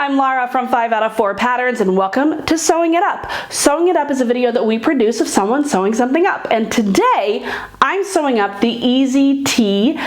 I'm Lara from 5 out of 4 Patterns, and welcome to Sewing It Up. Sewing It Up is a video that we produce of someone sewing something up, and today I'm sewing up the Easy Tee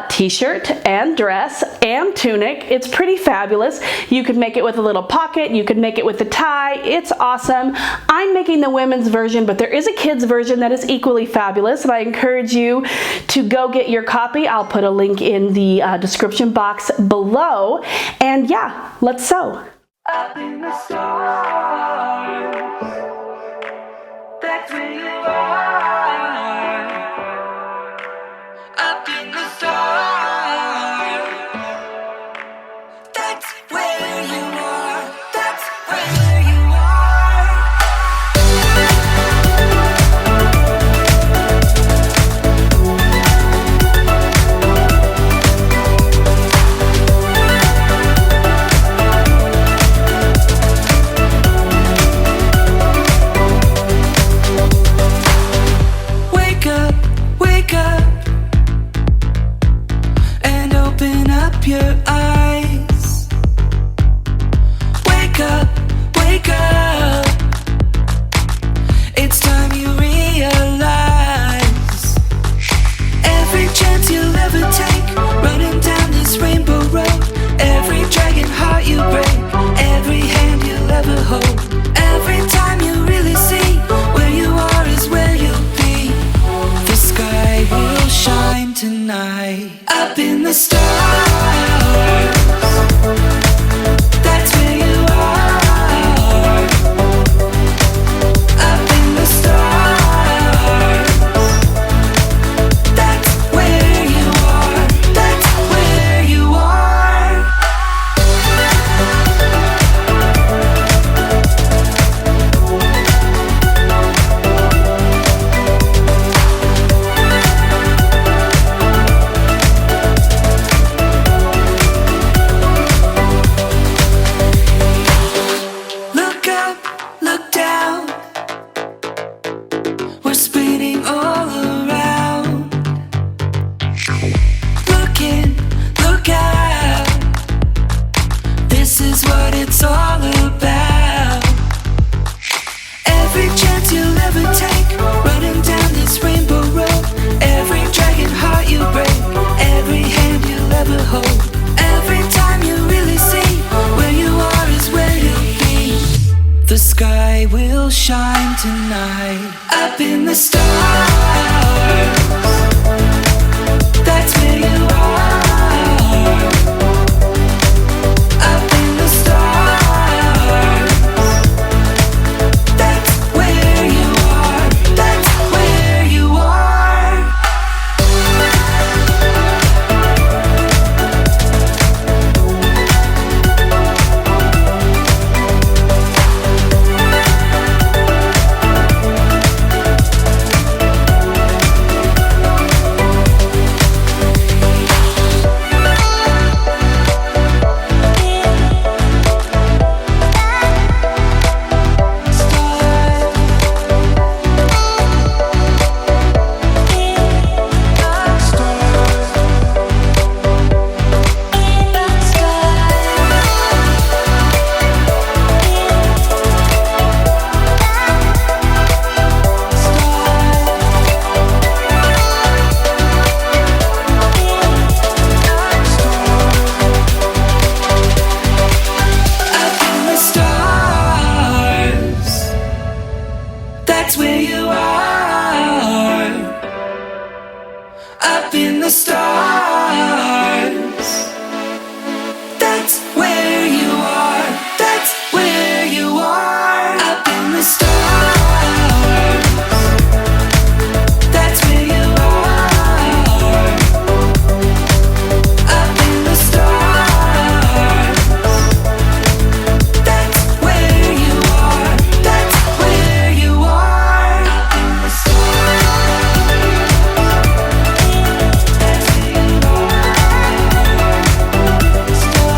t-shirt and dress and tunic. It's pretty fabulous. You could make it with a little pocket, you could make it with a tie. It's awesome. I'm making the women's version, but there is a kids version that is equally fabulous, and I encourage you to go get your copy. I'll put a link in the description box below. And yeah, let's sew. Up in the stars, that's where you are. Up in the stars, that's where you are. That's where you your eyes. Wake up, wake up. It's time you realize every chance you'll ever take, running down this rainbow road. Every dragon heart you break, every hand you'll ever hold. Every time you really see where you are is where you'll be. The sky will shine tonight. Up in the stars, that's where you are. Up in the stars, that's where you are. That's where you are. The sky will shine tonight. Up in the stars, that's where you are. Up in the stars, that's where you are. That's where you are. That's where you are. Up in the stars, that's where you are. That's where you are. Up in the stars, that's where you are. Up in the stars, that's where you are. That's where you are. Up in the stars, that's where you are.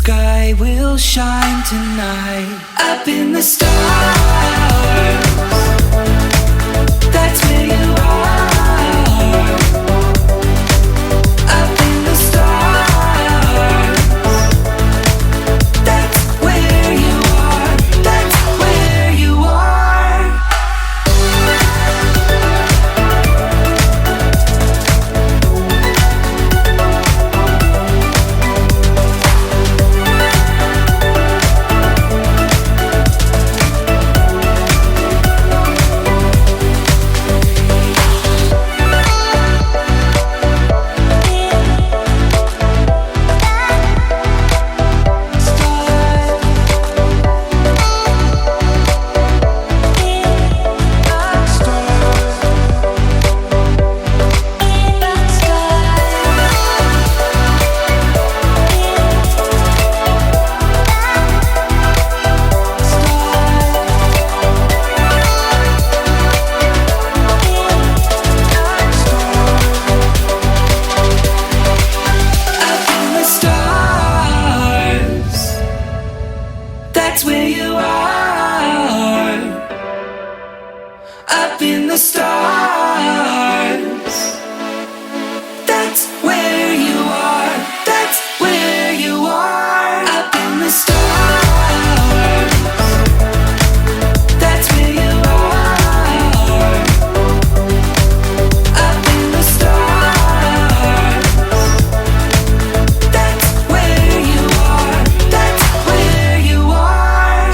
sky will shine tonight. Up in the stars, that's where you are. Up in the stars, that's where you are. That's where you are. That's where you are. Up in the stars. That's where you are. That's where you are. Up in the stars. That's where you are. Up in the stars. That's where you are. That's where you are.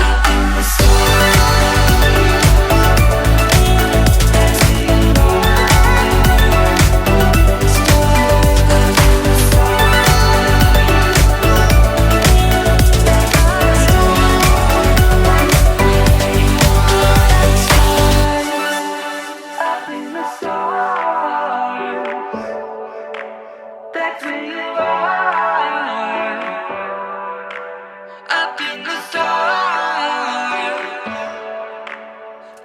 Up in the that's where you are. Up in the stars.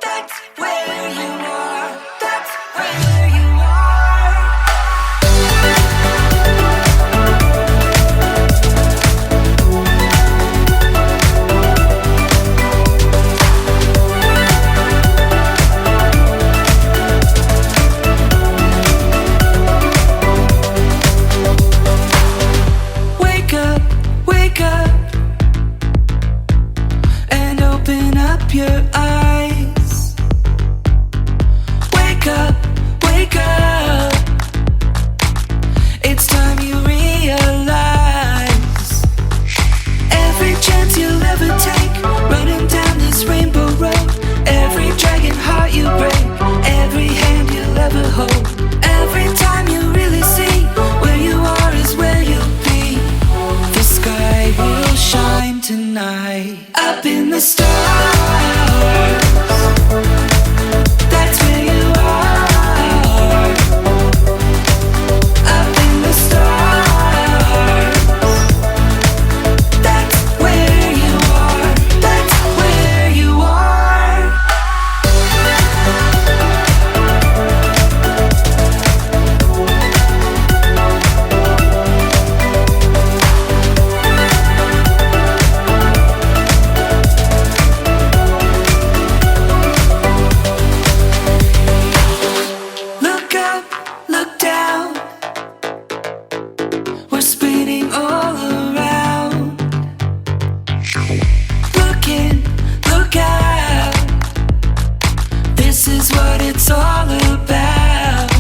That's where you are. That's where you are. Wake up, and open up your eyes. Wake up, it's time you realize. Every chance you'll ever take, running down this rainbow road. Every dragon heart you break, every hand you'll ever hold. Every time you really see where you are is where you'll be. The sky will shine tonight. Up in the stars. That's where you are. Up in the stars. That's where you are. That's where you are. Look up, look down. We're spinning all around. Look in, look out. This is what it's all about.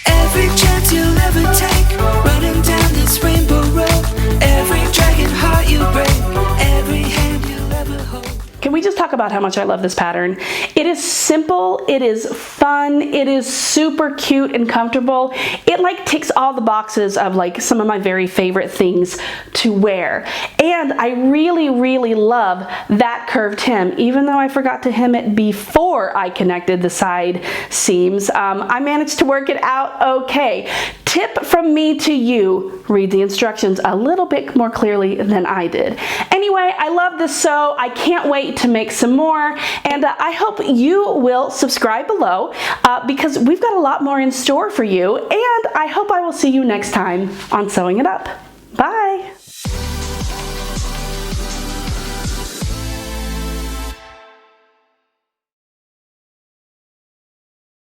Every chance you'll ever take, running down this rainbow road. Every dragon heart you break, every hand you'll ever hold. Can we just talk about how much I love this pattern? It is simple, it is fun, it is super cute and comfortable. It like ticks all the boxes of like some of my very favorite things to wear. And I really, really love that curved hem, even though I forgot to hem it before I connected the side seams. I managed to work it out okay. Tip from me to you, read the instructions a little bit more clearly than I did. Anyway, I love this sew. I can't wait to make some more, and I hope you will subscribe below because we've got a lot more in store for you, and I hope I will see you next time on Sewing It Up. Bye!